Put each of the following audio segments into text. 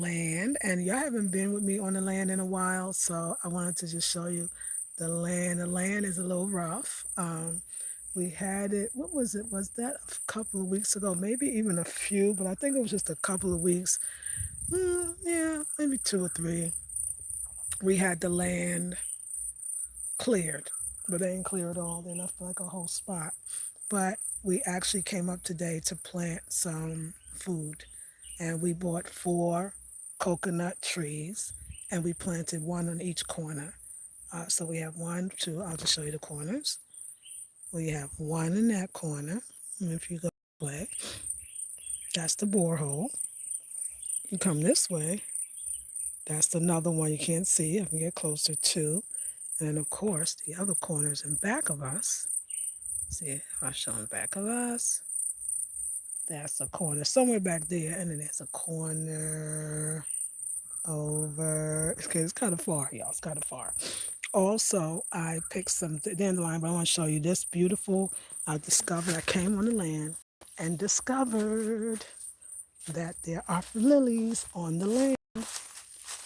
land, and y'all haven't been with me on the land in a while, so I wanted to just show you the land. The land is a little rough. We had it, what was it? Was that a couple of weeks ago? Maybe even a few, but I think it was just a couple of weeks. Yeah, maybe two or three. We had the land cleared, but they didn't clear it all. They left like a whole spot. But we actually came up today to plant some food, and we bought four coconut trees, and we planted one on each corner. So we have one, two. I'll just show you the corners. We have one in that corner. And if you go this way, that's the borehole. You come this way, that's another one you can't see. I can get closer to. And then, of course, the other corners in back of us. See, if I show in back of us, that's a corner somewhere back there. And then there's a corner over. Okay, it's kind of far, y'all. It's kind of far. Also, I picked some dandelion, but I want to show you this beautiful. I discovered, I came on the land and discovered that there are lilies on the land.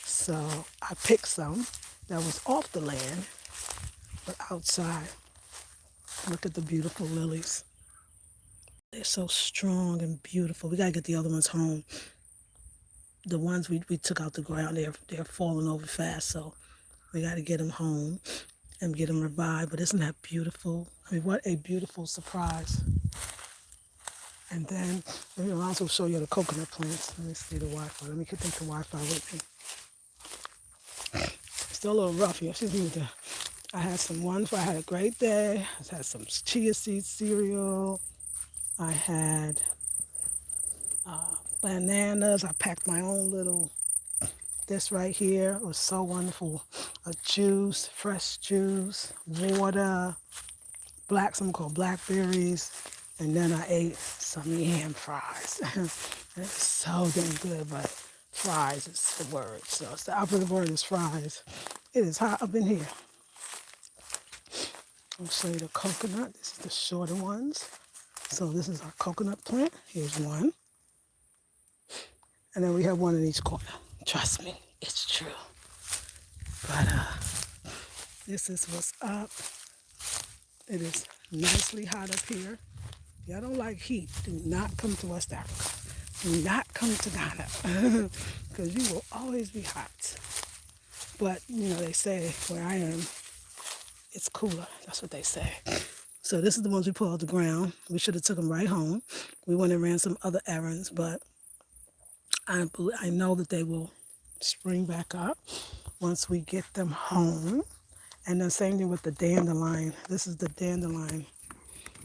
So I picked some that was off the land, but outside. Look at the beautiful lilies. They're so strong and beautiful. We got to get the other ones home. The ones we took out the ground, they're falling over fast, so we got to get them home and get them revived. But isn't that beautiful? I mean, what a beautiful surprise. And then maybe I'll also show you the coconut plants. Let me see the Wi-Fi. Let me connect the Wi-Fi with me. Still a little rough here. Excuse me. I had some ones where I had a great day. I had some chia seed cereal. I had bananas. I packed my own little, this right here was so wonderful. A juice, fresh juice, water, some called blackberries, and then I ate some yam fries. It's so damn good, but fries is the word. So it's the operative word is fries. It is hot up in here. I'll show you the coconut. This is the shorter ones. So this is our coconut plant. Here's one. And then we have one in each corner. Trust me, it's true. But this is what's up. It is nicely hot up here. If y'all don't like heat, do not come to West Africa. Do not come to Ghana because you will always be hot. But, they say where I am, it's cooler. That's what they say. So this is the ones we pulled out the ground. We should have took them right home. We went and ran some other errands, but I know that they will spring back up once we get them home. And the same thing with the dandelion. This is the dandelion.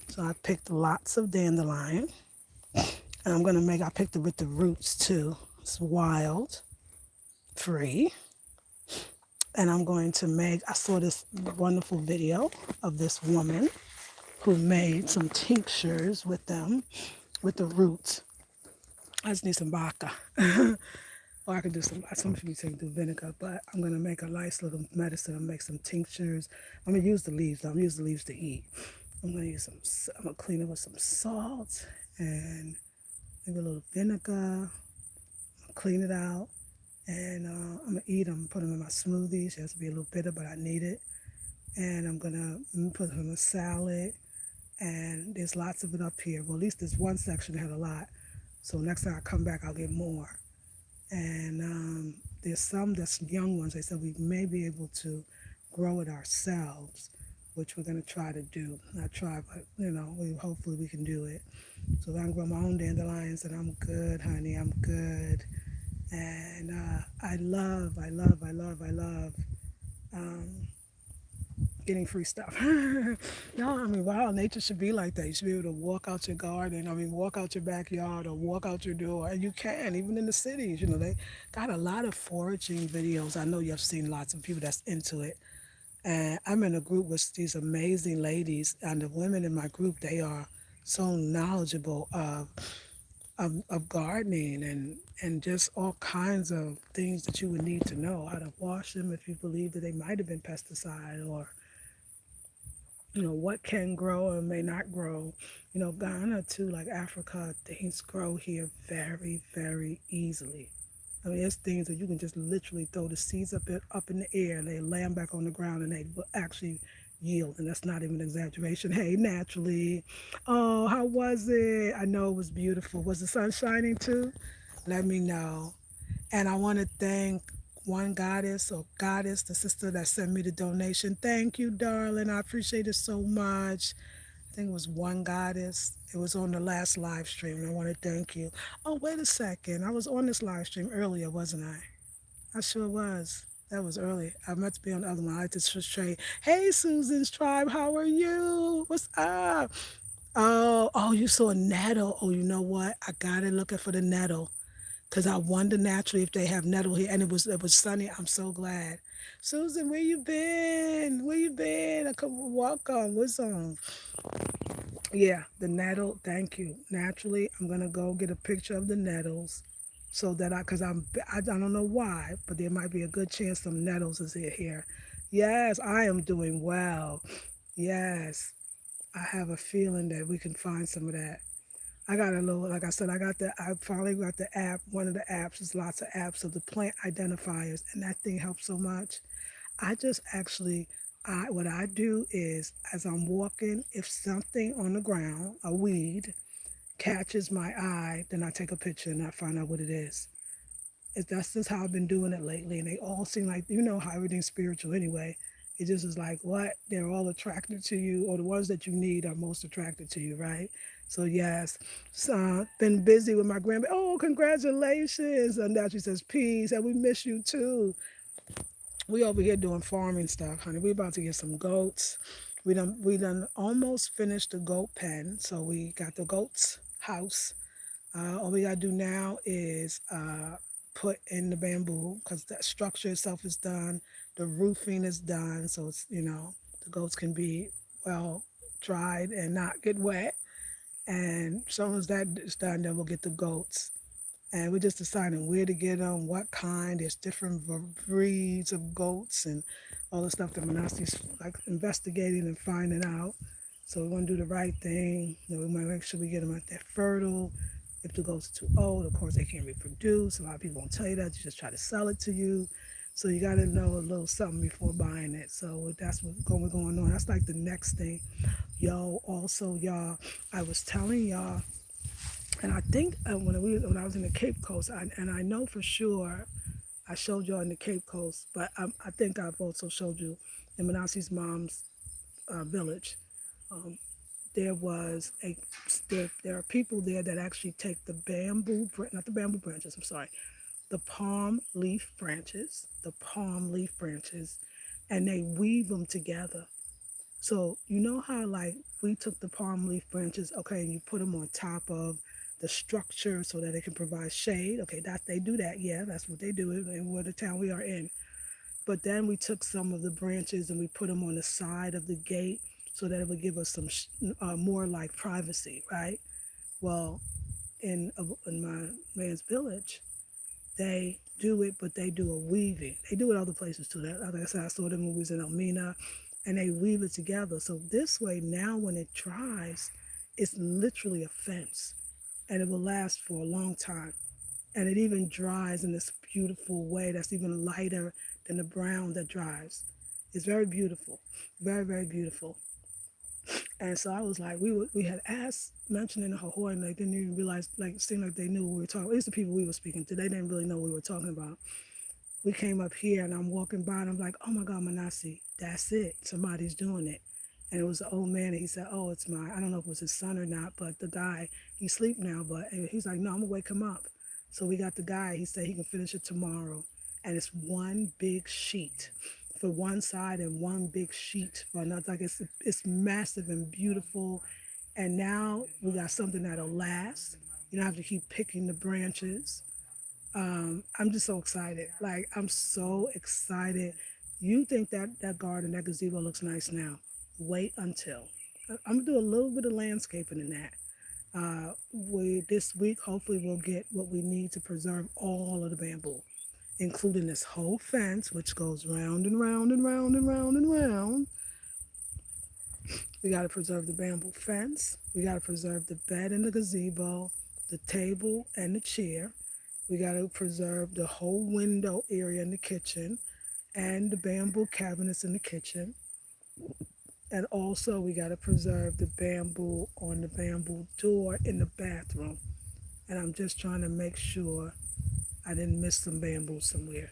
So I picked lots of dandelion. And I picked it with the roots too. It's wild, free. And I saw this wonderful video of this woman who made some tinctures with them, with the roots. I just need some vodka. Or I could do some people say do vinegar, but I'm going to make a nice little medicine. I'll make some tinctures. I'm going to use the leaves. I'm going to use the leaves to eat. I'm going to clean it with some salt and maybe a little vinegar. I'll clean it out. And I'm going to eat them, put them in my smoothies. It has to be a little bitter, but I need it. And I'm going to put them in a salad. And there's lots of it up here. Well, at least this one section had a lot. So next time I come back, I'll get more. And there's some that's young ones. They said we may be able to grow it ourselves, which we're going to try to do. Not try, but, hopefully we can do it. So if I can grow my own dandelions, then I'm good, honey. I'm good. And I love getting free stuff. Wow, nature should be like that. You should be able to walk out your garden, walk out your backyard or walk out your door. And you can, even in the cities, they got a lot of foraging videos. I know you've seen lots of people that's into it. And I'm in a group with these amazing ladies, and the women in my group, they are so knowledgeable of gardening and just all kinds of things that you would need to know, how to wash them if you believe that they might have been pesticide, or what can grow or may not grow. Ghana too, like Africa, things grow here very, very easily. I mean, it's things that you can just literally throw the seeds up in the air and they land back on the ground and they will actually yield. And that's not even an exaggeration. Hey, naturally. Oh, how was it? I know it was beautiful. Was the sun shining too? Let me know. And I want to thank one goddess or goddess, the sister that sent me the donation. Thank you, darling. I appreciate it so much. I think it was one goddess. It was on the last live stream. I want to thank you. Oh, wait a second. I was on this live stream earlier, wasn't I? I sure was. That was early. I meant to be on the other one. I like to trade. Hey, Susan's tribe. How are you? What's up? Oh, you saw a nettle. Oh, you know what? I got it looking for the nettle because I wonder naturally if they have nettle here. And it was sunny. I'm so glad. Susan, where you been? Where you been? I come welcome. What's on? Yeah, the nettle. Thank you. Naturally, I'm gonna go get a picture of the nettles, so that cause I don't know why, but there might be a good chance some nettles is here. Yes, I am doing well. Yes, I have a feeling that we can find some of that. I got a little, like I said, I finally got the app. One of the apps, there's lots of apps of the plant identifiers, and that thing helps so much. I just actually, what I do is, as I'm walking, if something on the ground, a weed, catches my eye, then I take a picture and I find out what it is. That's just how I've been doing it lately, and they all seem like how everything's spiritual anyway. It just is like what they're all attracted to you, or the ones that you need are most attracted to you, right? So yes, so been busy with my grandma. Oh, congratulations! And now she says peace, and we miss you too. We over here doing farming stuff, honey. We about to get some goats. We done almost finished the goat pen, so we got the goats house. All we gotta do now is put in the bamboo because the structure itself is done. The roofing is done, so the goats can be well dried and not get wet. And as soon as that is done, then we'll get the goats. And we're just deciding where to get them, what kind. There's different breeds of goats and all the stuff that Manasseh's like investigating and finding out. So we want to do the right thing. We want to make sure we get them at they're fertile. If the goats are too old, of course they can't reproduce. A lot of people won't tell you that. They just try to sell it to you. So you got to know a little something before buying it. So that's what's going on. That's like the next thing. Yo, also y'all, I was telling y'all, and I think when I was in the Cape Coast, and I know for sure I showed y'all in the Cape Coast, but I think I've also showed you in Manasseh's mom's village. Um, there was there are people there that actually take the not the bamboo branches, I'm sorry, the palm leaf branches, and they weave them together. So you know how like we took the palm leaf branches, okay, and you put them on top of the structure so that it can provide shade. Okay, that they do that. Yeah, that's what they do in the town we are in. But then we took some of the branches and we put them on the side of the gate so that it would give us some more like privacy, right? Well, in my man's village, they do it, but they do a weaving. They do it other places too. Like I said, I saw the movies in Elmina, and they weave it together. So this way, now when it dries, it's literally a fence, and it will last for a long time. And it even dries in this beautiful way that's even lighter than the brown that dries. It's very beautiful, very very beautiful. And so I was like, we had asked, mentioning Hawaii, and they didn't even realize, like, it seemed like they knew what we were talking. At least the people we were speaking to, they didn't really know what we were talking about. We came up here, and I'm walking by, and I'm like, oh my God, Manasi, that's it. Somebody's doing it. And it was an old man, and he said, oh, it's I don't know if it was his son or not, but the guy, he's asleep now, but he's like, no, I'm gonna wake him up. So we got the guy, he said he can finish it tomorrow. And it's one big sheet for one side and one big sheet for another. Like it's massive and beautiful. And now we got something that'll last. You don't have to keep picking the branches. I'm just so excited. Like I'm so excited. You think that garden, that gazebo looks nice now. Wait until I'm gonna do a little bit of landscaping in that. We this week hopefully we'll get what we need to preserve all of the bamboo, including this whole fence, which goes round and round and round and round and round. We got to preserve the bamboo fence. We got to preserve the bed and the gazebo, the table and the chair. We got to preserve the whole window area in the kitchen and the bamboo cabinets in the kitchen. And also, we got to preserve the bamboo on the bamboo door in the bathroom. And I'm just trying to make sure I didn't miss some bamboo somewhere.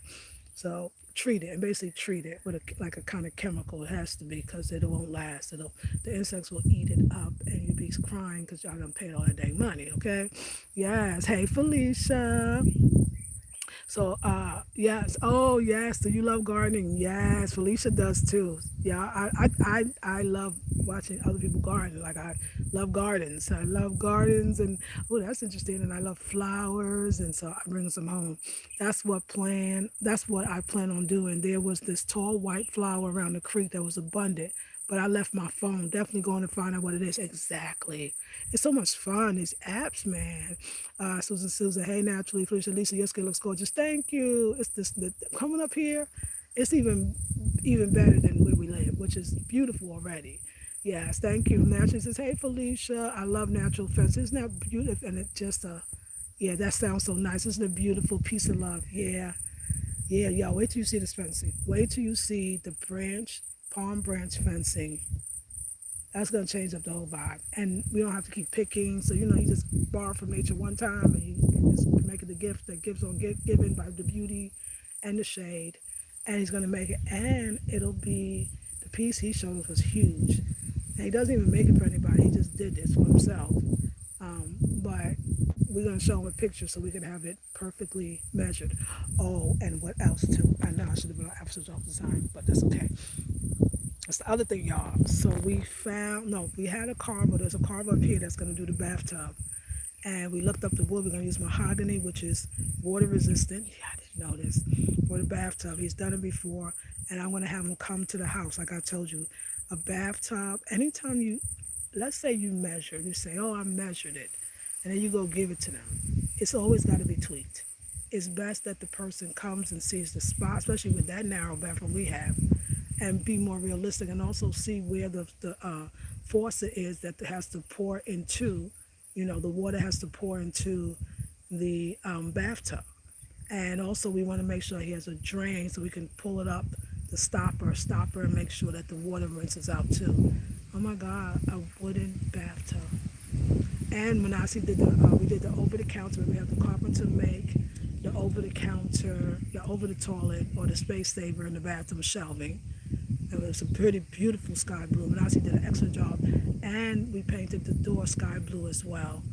So treat it and basically treat it with like a kind of chemical. It has to be because it won't last. The insects will eat it up and you'll be crying because y'all done paid all that dang money. Okay. Yes. Hey Felicia. So, yes. Oh, yes. Do you love gardening? Yes. Felicia does too. Yeah, I love watching other people garden. Like I love gardens. I love gardens, and oh, that's interesting. And I love flowers, and so I bring some home. That's what I plan on doing. There was this tall white flower around the creek that was abundant, but I left my phone. Definitely going to find out what it is exactly. It's so much fun. These apps, man. Susan, hey, naturally, Felicia, Lisa, your skin looks gorgeous. Thank you. It's this coming up here. It's even better than where we live, which is beautiful already. Yes, thank you. Naturally says, hey, Felicia, I love natural fence. Isn't that beautiful? And it just yeah, that sounds so nice. Isn't it a beautiful piece of love? Yeah, yeah, y'all. Wait till you see this fencing. Wait till you see the palm branch fencing. That's gonna change up the whole vibe. And we don't have to keep picking. So you just borrow from nature one time, and you just make it the gift that gives on given by the beauty and the shade. And he's gonna make it, and it'll be the piece he showed us was huge. And he doesn't even make it for anybody. He just did this for himself. But we're gonna show him a picture so we can have it perfectly measured. Oh, and what else too? I know I should have been on episodes all the time, but that's okay. That's the other thing, y'all. So we found no, we had a carver. There's a carver up here that's gonna do the bathtub, and we looked up the wood. We're gonna use mahogany, which is water resistant. Yeah, I didn't know this. For the bathtub, he's done it before, and I'm gonna have him come to the house. Like I told you, a bathtub. Anytime let's say you measure, you say, oh, I measured it, and then you go give it to them. It's always got to be tweaked. It's best that the person comes and sees the spot, especially with that narrow bathroom we have, and be more realistic and also see where the faucet is that has to pour into, the water has to pour into the bathtub. And also we want to make sure he has a drain so we can pull it up, the stopper, and make sure that the water rinses out too. Oh my God, a wooden bathtub. And Manasi we did the over the counter. We have the carpenter make the over the counter, the over the toilet or the space saver in the bathroom shelving. It was a pretty beautiful sky blue. Manasi did an excellent job. And we painted the door sky blue as well.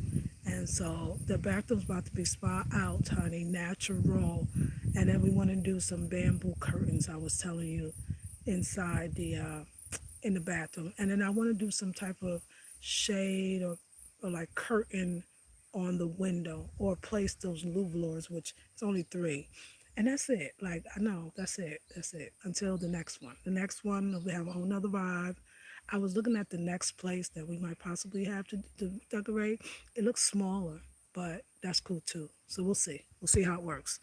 And so the bathroom's about to be spa out, honey, natural. And then we want to do some bamboo curtains, I was telling you, inside in the bathroom. And then I want to do some type of shade or like curtain on the window or place those louvlors, which it's only three. And that's it. Like, I know, that's it. That's it. Until the next one. The next one, we have a whole nother vibe. I was looking at the next place that we might possibly have to decorate. It looks smaller, but that's cool too. So we'll see. We'll see how it works.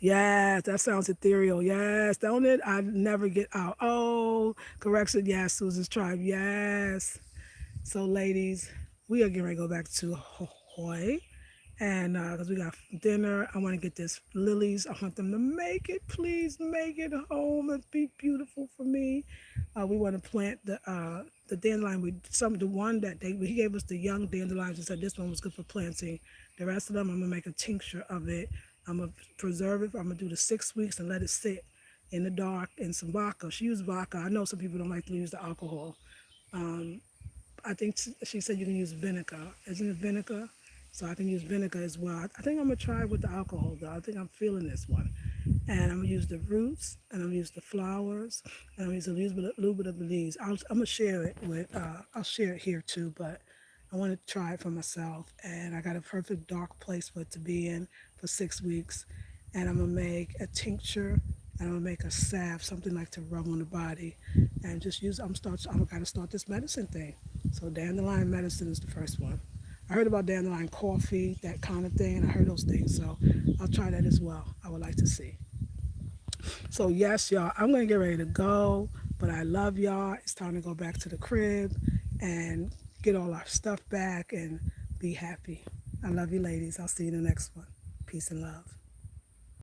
Yes, that sounds ethereal. Yes, don't it? I never get out. Oh, correction. Yes, Susan's tribe. Yes. So, ladies, we are getting ready to go back to Hawaii. And because we got dinner, I want to get this lilies. I want them to make it. Please make it home and be beautiful for me. We want to plant the dandelion. The one that he gave us the young dandelions and said this one was good for planting. The rest of them, I'm gonna make a tincture of it. I'm gonna preserve it. I'm gonna do the 6 weeks and let it sit in the dark in some vodka. She used vodka. I know some people don't like to use the alcohol. Um, I think she said you can use vinegar. Isn't it vinegar? So I can use vinegar as well. I think I'm gonna try it with the alcohol though. I think I'm feeling this one. And I'm gonna use the roots, and I'm gonna use the flowers, and I'm gonna use little bit of the leaves. I'm gonna share it I'll share it here too, but I want to try it for myself. And I got a perfect dark place for it to be in for 6 weeks. And I'm gonna make a tincture, and I'm gonna make a salve, something like to rub on the body, and just use. I'm gotta start this medicine thing. So dandelion medicine is the first one. I heard about dandelion coffee, that kind of thing, and I heard those things. So I'll try that as well. I would like to see. So yes, y'all, I'm gonna get ready to go, but I love y'all. It's time to go back to the crib and get all our stuff back and be happy. I love you, ladies. I'll see you in the next one. Peace and love.